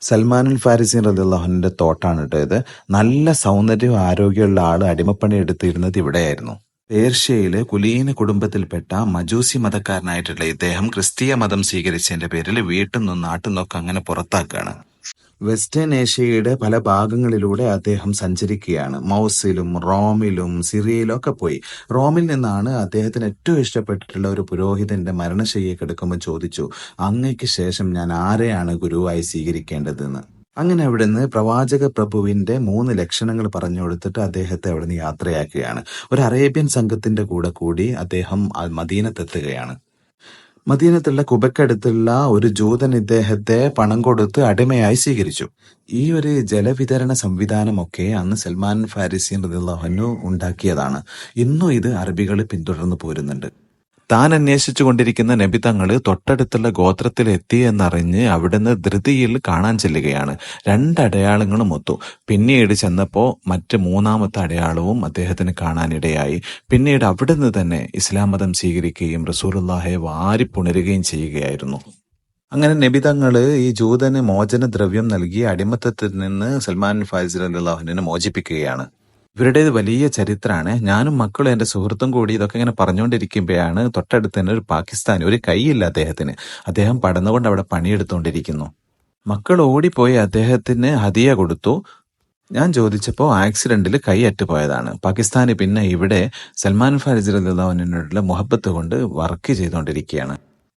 സൽമാനുൽ ഫാരിസി റളിയല്ലാഹുവിന്റെ തോട്ടാണ് കേട്ടോ ഇത്. നല്ല സൗന്ദര്യവും ആരോഗ്യമുള്ള ആള് അടിമപ്പണി എടുത്തിരുന്നത് ഇവിടെയായിരുന്നു. പേർഷ്യയിലെ കുലീന കുടുംബത്തിൽപ്പെട്ട മജൂസി മതക്കാരനായിട്ടുള്ള ഇദ്ദേഹം ക്രിസ്തീയ മതം സ്വീകരിച്ചതിന്റെ പേരിൽ വീട്ടിൽ നിന്നും നാട്ടിൽ നിന്നൊക്കെ അങ്ങനെ പുറത്താക്കുകയാണ്. വെസ്റ്റേൺ ഏഷ്യയുടെ പല ഭാഗങ്ങളിലൂടെ അദ്ദേഹം സഞ്ചരിക്കുകയാണ്. മൗസിലും റോമിലും സിറിയയിലും ഒക്കെ പോയി. റോമിൽ നിന്നാണ് അദ്ദേഹത്തിന് ഏറ്റവും ഇഷ്ടപ്പെട്ടിട്ടുള്ള ഒരു പുരോഹിതന്റെ മരണശയ്യയെ കിടക്കുമ്പോൾ ചോദിച്ചു, അങ്ങയ്ക്ക് ശേഷം ഞാൻ ആരെയാണ് ഗുരുവായി സ്വീകരിക്കേണ്ടതെന്ന്. അങ്ങനെ അവിടുന്ന് പ്രവാചക പ്രഭുവിന്റെ 3 ലക്ഷണങ്ങൾ പറഞ്ഞു കൊടുത്തിട്ട് അദ്ദേഹത്തെ അവിടുന്ന് യാത്രയാക്കുകയാണ്. ഒരു അറേബ്യൻ സംഘത്തിന്റെ കൂടി അദ്ദേഹം മദീനത്തെത്തുകയാണ്. മദീനത്തുള്ള കുബക്കടുത്തുള്ള ഒരു ജൂതൻ ഇദ്ദേഹത്തെ പണം കൊടുത്ത് അടിമയായി സ്വീകരിച്ചു. ഈ ഒരു ജലവിതരണ സംവിധാനമൊക്കെ അന്ന് സൽമാൻ ഫാരിസി റളിയല്ലാഹു അൻഹു ഉണ്ടാക്കിയതാണ്. ഇന്നും ഇത് അറബികൾ പിന്തുടർന്നു പോരുന്നുണ്ട്. താൻ അന്വേഷിച്ചു കൊണ്ടിരിക്കുന്ന നബി തങ്ങള് തൊട്ടടുത്തുള്ള ഗോത്രത്തിൽ എത്തി എന്നറിഞ്ഞ് അവിടുന്ന് ധൃതിയിൽ കാണാൻ ചെല്ലുകയാണ്. 2 അടയാളങ്ങളും ഒത്തു. പിന്നീട് ചെന്നപ്പോ മറ്റ് 3ാമത്തെ അടയാളവും അദ്ദേഹത്തിന് കാണാനിടയായി. പിന്നീട് അവിടുന്ന് തന്നെ ഇസ്ലാം മതം സ്വീകരിക്കുകയും റസൂലുള്ളാഹിയെ വാരിപ്പുണരുകയും ചെയ്യുകയായിരുന്നു. അങ്ങനെ നബി തങ്ങള് ഈ ജൂതന് മോചനദ്രവ്യം നൽകി അടിമത്തത്തിൽ നിന്ന് സൽമാൻ ഫാരിസി റളിയല്ലാഹു അൻഹുവിനെ മോചിപ്പിക്കുകയാണ്. ഇവരുടേത് വലിയ ചരിത്രമാണ്. ഞാനും മക്കളും എന്റെ സുഹൃത്തും കൂടി ഇതൊക്കെ ഇങ്ങനെ പറഞ്ഞുകൊണ്ടിരിക്കുമ്പോഴാണ് തൊട്ടടുത്ത് തന്നെ ഒരു പാകിസ്ഥാനി, ഒരു കൈയില്ല അദ്ദേഹത്തിന്. അദ്ദേഹം പടന്നുകൊണ്ട് അവിടെ പണിയെടുത്തുകൊണ്ടിരിക്കുന്നു. മക്കൾ ഓടിപ്പോയി അദ്ദേഹത്തിന് ഹദിയ കൊടുത്തു. ഞാൻ ചോദിച്ചപ്പോൾ ആക്സിഡന്റിൽ കൈ അറ്റുപോയതാണ്. പാകിസ്ഥാനി പിന്നെ ഇവിടെ സൽമാൻ ഫാരിസി റളിയല്ലാഹു അൻഹുവിനോടുള്ള മുഹബത്ത് കൊണ്ട് വർക്ക് ചെയ്തുകൊണ്ടിരിക്കുകയാണ്.